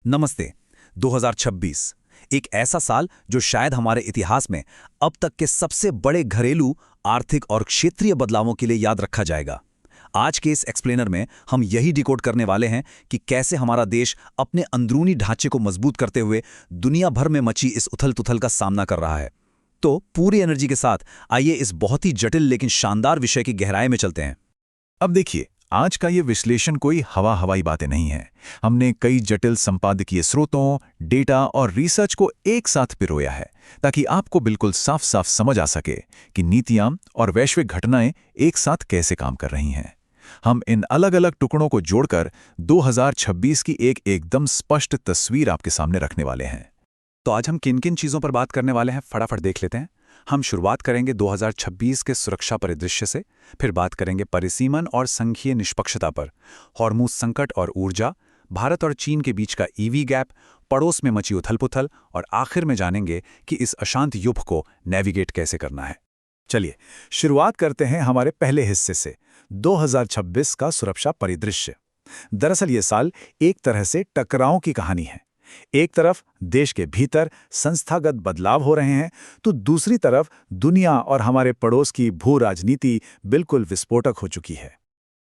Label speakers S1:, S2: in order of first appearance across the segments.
S1: नमस्ते। 2026 एक ऐसा साल जो शायद हमारे इतिहास में अब तक के सबसे बड़े घरेलू, आर्थिक और क्षेत्रीय बदलावों के लिए याद रखा जाएगा। आज के इस एक्सप्लेनर में हम यही डिकोड करने वाले हैं कि कैसे हमारा देश अपने अंदरूनी ढांचे को मजबूत करते हुए दुनिया भर में मची इस उथल-पुथल का सामना कर रहा है। तो पूरी एनर्जी के साथ आइए इस बहुत ही जटिल लेकिन शानदार विषय की गहराई में चलते हैं।
S2: अब देखिए, आज का ये विश्लेषण कोई हवाई बातें नहीं है। हमने कई जटिल संपादकीय स्रोतों, डेटा और रिसर्च को एक साथ पिरोया है ताकि आपको बिल्कुल साफ साफ समझ आ सके कि नीतियां और वैश्विक घटनाएं एक साथ कैसे काम कर रही हैं। हम इन अलग अलग टुकड़ों को जोड़कर 2026 की एक एकदम स्पष्ट तस्वीर आपके सामने रखने वाले हैं।
S1: तो आज हम किन किन चीज़ों पर बात करने वाले हैं, फटाफट देख लेते हैं। हम शुरुआत करेंगे 2026 के सुरक्षा परिदृश्य से, फिर बात करेंगे परिसीमन और संघीय निष्पक्षता पर, हॉर्मुज संकट और ऊर्जा, भारत और चीन के बीच का ईवी गैप, पड़ोस में मची उथल-पुथल और आखिर में जानेंगे कि इस अशांत युग को नेविगेट कैसे करना है।
S2: चलिए शुरुआत करते हैं हमारे पहले हिस्से से, 2026 का सुरक्षा परिदृश्य। दरअसल ये साल एक तरह से टकराव की कहानी है। एक तरफ देश के भीतर संस्थागत बदलाव हो रहे हैं, तो दूसरी तरफ दुनिया और हमारे पड़ोस की भू राजनीति बिल्कुल विस्फोटक हो चुकी है।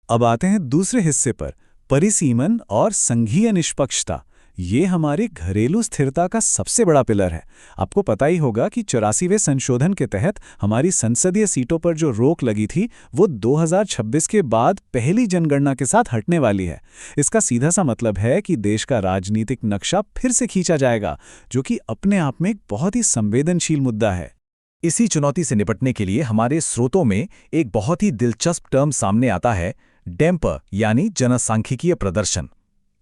S3: अब आते हैं दूसरे हिस्से पर, परिसीमन और संघीय निष्पक्षता। ये हमारी घरेलू स्थिरता का सबसे बड़ा पिलर है। आपको पता ही होगा कि 84वें संशोधन के तहत हमारी संसदीय सीटों पर जो रोक लगी थी वो 2026 के बाद पहली जनगणना के साथ हटने वाली है। इसका सीधा सा मतलब है कि देश का राजनीतिक नक्शा फिर से खींचा जाएगा, जो कि अपने आप में एक बहुत ही संवेदनशील मुद्दा है।
S2: इसी चुनौती से निपटने के लिए हमारे स्रोतों में एक बहुत ही दिलचस्प टर्म सामने आता है, डैम्पर यानी जनसांख्यिकीय प्रदर्शन।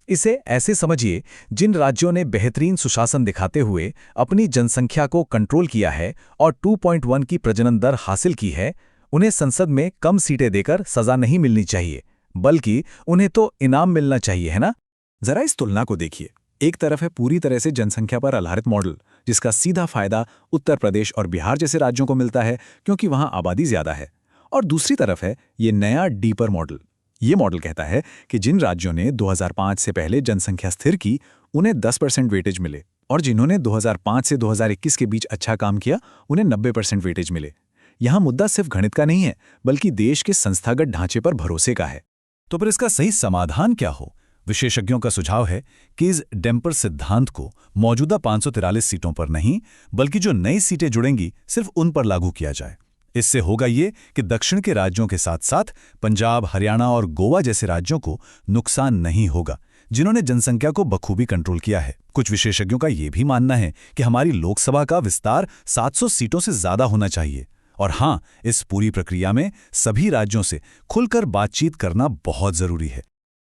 S2: इसे ऐसे समझिए, जिन राज्यों ने बेहतरीन सुशासन दिखाते हुए अपनी जनसंख्या को कंट्रोल किया है और 2.1 की प्रजनन दर हासिल की है, उन्हें संसद में कम सीटें देकर सजा नहीं मिलनी चाहिए, बल्कि उन्हें तो इनाम मिलना चाहिए, है ना?
S3: जरा इस तुलना को देखिए। एक तरफ है पूरी तरह से जनसंख्या पर आधारित मॉडल, जिसका सीधा फायदा उत्तर प्रदेश और बिहार जैसे राज्यों को मिलता है क्योंकि वहां आबादी ज्यादा है। और दूसरी तरफ है ये नया डीपर मॉडल। ये मॉडल कहता है कि जिन राज्यों ने 2005 से पहले जनसंख्या स्थिर की, उन्हें 10% वेटेज मिले, और जिन्होंने 2005 से 2021 के बीच अच्छा काम किया, उन्हें 90% वेटेज मिले। यहाँ मुद्दा सिर्फ गणित का नहीं है, बल्कि देश के संस्थागत ढांचे पर भरोसे का है।
S2: तो फिर इसका सही समाधान क्या हो? विशेषज्ञों का सुझाव है कि इस डैम्पर सिद्धांत को मौजूदा 543 सीटों पर नहीं, बल्कि जो नई सीटें जुड़ेंगी सिर्फ उन पर लागू किया जाए। इससे होगा ये कि दक्षिण के राज्यों के साथ साथ पंजाब, हरियाणा और गोवा जैसे राज्यों को नुकसान नहीं होगा, जिन्होंने जनसंख्या को बखूबी कंट्रोल किया है। कुछ विशेषज्ञों का ये भी मानना है कि हमारी लोकसभा का विस्तार 700 सीटों से ज्यादा होना चाहिए। और हाँ, इस पूरी प्रक्रिया में सभी राज्यों से खुलकर बातचीत करना बहुत जरूरी है।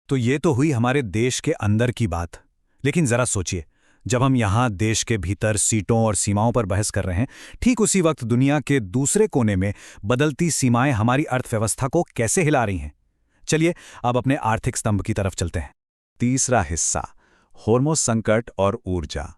S1: तो ये तो हुई हमारे देश के अंदर की बात, लेकिन जरा सोचिए, जब हम यहाँ देश के भीतर सीटों और सीमाओं पर बहस कर रहे हैं, ठीक उसी वक्त दुनिया के दूसरे कोने में बदलती सीमाएं हमारी अर्थव्यवस्था को कैसे हिला रही हैं। चलिए अब अपने आर्थिक स्तंभ की तरफ चलते हैं।
S3: तीसरा हिस्सा, हॉर्मुज संकट और ऊर्जा।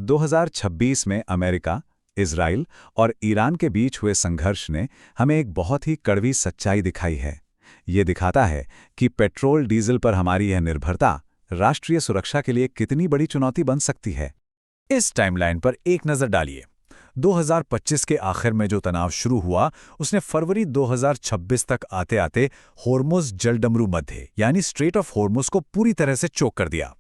S3: 2026 में अमेरिका, इजराइल और ईरान के बीच हुए संघर्ष ने हमें एक बहुत ही कड़वी सच्चाई दिखाई है। ये दिखाता है कि पेट्रोल डीजल पर हमारी यह निर्भरता राष्ट्रीय सुरक्षा के लिए कितनी बड़ी चुनौती बन सकती है।
S2: इस टाइमलाइन पर एक नजर डालिए। 2025 के आखिर में जो तनाव शुरू हुआ, उसने फरवरी 2026 तक आते आते हॉर्मुज जलडमरू मध्य यानी स्ट्रेट ऑफ हॉर्मुज को पूरी तरह से चोक कर दिया।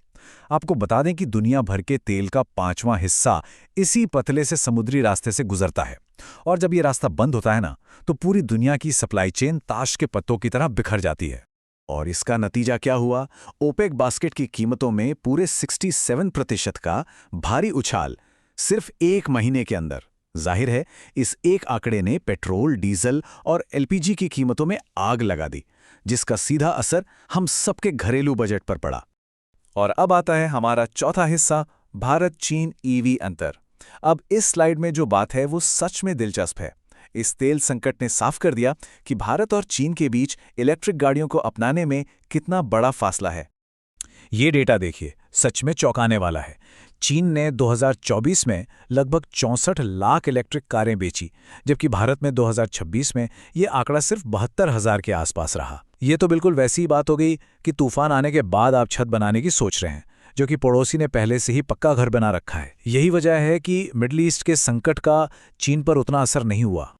S2: आपको बता दें कि दुनिया भर के तेल का 5वां हिस्सा इसी पतले से समुद्री रास्ते से गुजरता है, और जब ये रास्ता बंद होता है ना, तो पूरी दुनिया की सप्लाई चेन ताश के पत्तों की तरह बिखर जाती है।
S3: और इसका नतीजा क्या हुआ? ओपेक बास्केट की कीमतों में पूरे 67% का भारी उछाल सिर्फ एक महीने के अंदर। जाहिर है, इस एक आंकड़े ने पेट्रोल, डीजल और एलपीजी की कीमतों में आग लगा दी, जिसका सीधा असर हम सबके घरेलू बजट पर पड़ा।
S2: और अब आता है हमारा चौथा हिस्सा, भारत चीन ईवी अंतर। अब इस स्लाइड में जो बात है वो सच में दिलचस्प है। इस तेल संकट ने साफ कर दिया कि भारत और चीन के बीच इलेक्ट्रिक गाड़ियों को अपनाने में कितना बड़ा फासला है।
S1: ये डेटा देखिए, सच में चौंकाने वाला है। चीन ने 2024 में लगभग 64 लाख इलेक्ट्रिक कारें बेची, जबकि भारत में 2026 में ये आंकड़ा सिर्फ 72,000 के आसपास रहा। ये तो बिल्कुल वैसी ही बात हो गई कि तूफान आने के बाद आप छत बनाने की सोच रहे हैं,
S3: जो कि पड़ोसी ने पहले से ही पक्का घर बना रखा है। यही वजह है कि मिडल ईस्ट के संकट का चीन पर उतना असर नहीं हुआ।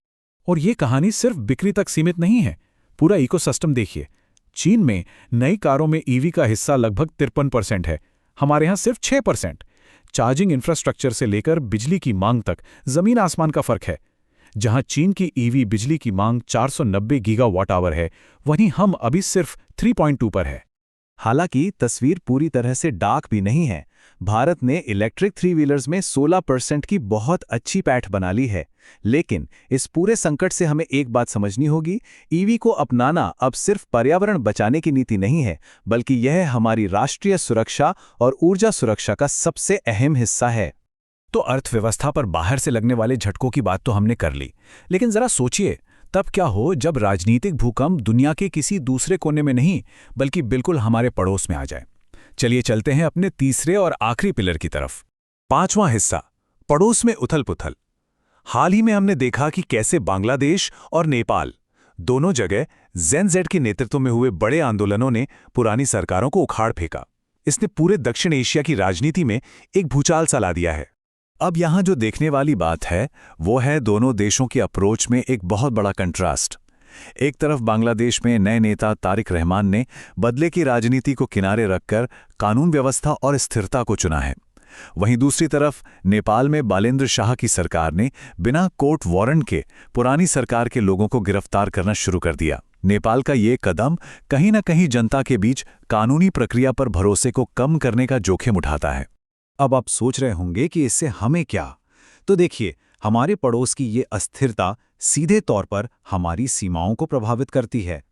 S3: और ये कहानी सिर्फ बिक्री तक सीमित नहीं है, पूरा इकोसिस्टम देखिए। चीन में नई कारों में ईवी का हिस्सा लगभग 53% है, हमारे यहाँ सिर्फ 6%। चार्जिंग इंफ्रास्ट्रक्चर से लेकर बिजली की मांग तक जमीन आसमान का फर्क है। जहां चीन की ईवी बिजली की मांग 490 गीगावाट आवर है, वहीं हम अभी सिर्फ 3.2 पर है।
S1: हालांकि तस्वीर पूरी तरह से डार्क भी नहीं है। भारत ने इलेक्ट्रिक 3 व्हीलर्स में 16% की बहुत अच्छी पैठ बना ली है। लेकिन इस पूरे संकट से हमें एक बात समझनी होगी, ईवी को अपनाना अब सिर्फ पर्यावरण बचाने की नीति नहीं है, बल्कि यह हमारी राष्ट्रीय सुरक्षा और ऊर्जा सुरक्षा का सबसे अहम हिस्सा है।
S3: तो अर्थव्यवस्था पर बाहर से लगने वाले झटकों की बात तो हमने कर ली, लेकिन जरा सोचिए तब क्या हो जब राजनीतिक भूकंप दुनिया के किसी दूसरे कोने में नहीं बल्कि बिल्कुल हमारे पड़ोस में आ जाए। चलिए चलते हैं अपने तीसरे और आखिरी पिलर की तरफ। 5वां हिस्सा, पड़ोस में उथल-पुथल। हाल ही में हमने देखा कि कैसे बांग्लादेश और नेपाल दोनों जगह जेनजेड के नेतृत्व में हुए बड़े आंदोलनों ने पुरानी सरकारों को उखाड़ फेंका। इसने पूरे दक्षिण एशिया की राजनीति में एक भूचाल सा ला दिया है। अब यहां जो देखने वाली बात है वो है दोनों देशों की अप्रोच में एक बहुत बड़ा कंट्रास्ट। एक तरफ बांग्लादेश में नए नेता तारिक रहमान ने बदले की राजनीति को किनारे रखकर कानून व्यवस्था और स्थिरता को चुना है। वहीं दूसरी तरफ नेपाल में बालेंद्र शाह की सरकार ने बिना कोर्ट वारंट के पुरानी सरकार के लोगों को गिरफ्तार करना शुरू कर दिया। नेपाल का ये कदम कहीं न कहीं जनता के बीच कानूनी प्रक्रिया पर भरोसे को कम करने का जोखिम उठाता है।
S1: अब आप सोच रहे होंगे कि इससे हमें क्या? तो देखिए, हमारे पड़ोस की ये अस्थिरता सीधे तौर पर हमारी सीमाओं को प्रभावित करती है।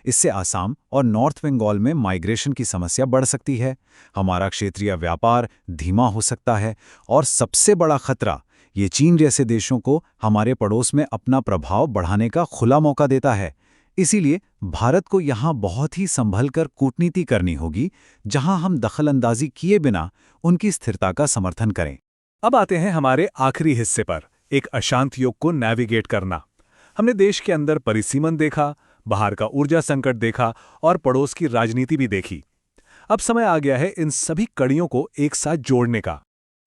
S1: इससे असम और नॉर्थ बंगाल में माइग्रेशन की समस्या बढ़ सकती है, हमारा क्षेत्रीय व्यापार धीमा हो सकता है, और सबसे बड़ा खतरा ये चीन जैसे देशों को हमारे पड़ोस में अपना प्रभाव बढ़ाने का खुला मौका देता है। इसीलिए भारत को यहाँ बहुत ही संभल कर कूटनीति करनी होगी, जहाँ हम दखलंदाजी किए बिना उनकी स्थिरता का समर्थन करें।
S3: अब आते हैं हमारे आखिरी हिस्से पर, एक अशांत युग को नेविगेट करना। हमने देश के अंदर परिसीमन देखा, बाहर का ऊर्जा संकट देखा और पड़ोस की राजनीति भी देखी। अब समय आ गया है इन सभी कड़ियों को एक साथ जोड़ने का।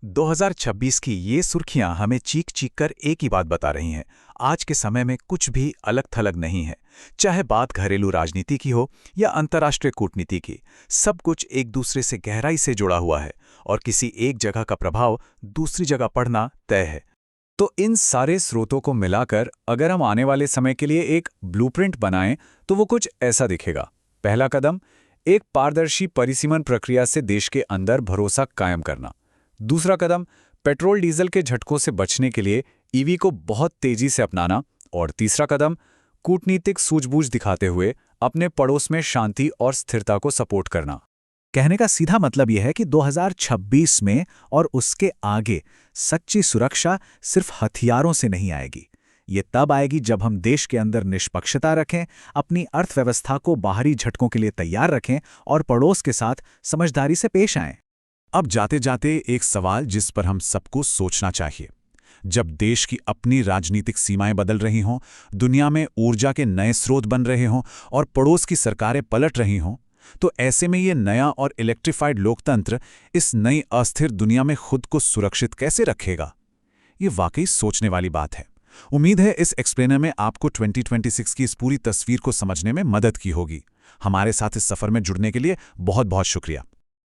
S3: 2026 की ये सुर्खियां हमें चीख चीख कर एक ही बात बता रही हैं, आज के समय में कुछ भी अलग थलग नहीं है। चाहे बात घरेलू राजनीति की हो या अंतर्राष्ट्रीय कूटनीति की, सब कुछ एक दूसरे से गहराई से जुड़ा हुआ है और किसी एक जगह का प्रभाव दूसरी जगह पड़ना तय है। तो इन सारे स्रोतों को मिलाकर अगर हम आने वाले समय के लिए एक ब्लूप्रिंट बनाएं तो वो कुछ ऐसा दिखेगा। पहला कदम, एक पारदर्शी परिसीमन प्रक्रिया से देश के अंदर भरोसा कायम करना। दूसरा कदम, पेट्रोल डीजल के झटकों से बचने के लिए ईवी को बहुत तेजी से अपनाना। और तीसरा कदम, कूटनीतिक सूझबूझ दिखाते हुए अपने पड़ोस में शांति और स्थिरता को सपोर्ट करना। कहने का सीधा मतलब यह है कि 2026 में और उसके आगे सच्ची सुरक्षा सिर्फ हथियारों से नहीं आएगी। ये तब आएगी जब हम देश के अंदर निष्पक्षता रखें, अपनी अर्थव्यवस्था को बाहरी झटकों के लिए तैयार रखें और पड़ोस के साथ समझदारी से पेश आएं।
S2: अब जाते जाते एक सवाल जिस पर हम सबको सोचना चाहिए। जब देश की अपनी राजनीतिक सीमाएं बदल रही हों, दुनिया में ऊर्जा के नए स्रोत बन रहे हों और पड़ोस की सरकारें पलट रही हों, तो ऐसे में ये नया और इलेक्ट्रिफाइड लोकतंत्र इस नई अस्थिर दुनिया में खुद को सुरक्षित कैसे रखेगा? ये वाकई सोचने वाली बात है। उम्मीद है इस एक्सप्लेनर में आपको 2026 की इस पूरी तस्वीर को समझने में मदद की होगी। हमारे साथ इस सफर में जुड़ने के लिए बहुत बहुत शुक्रिया।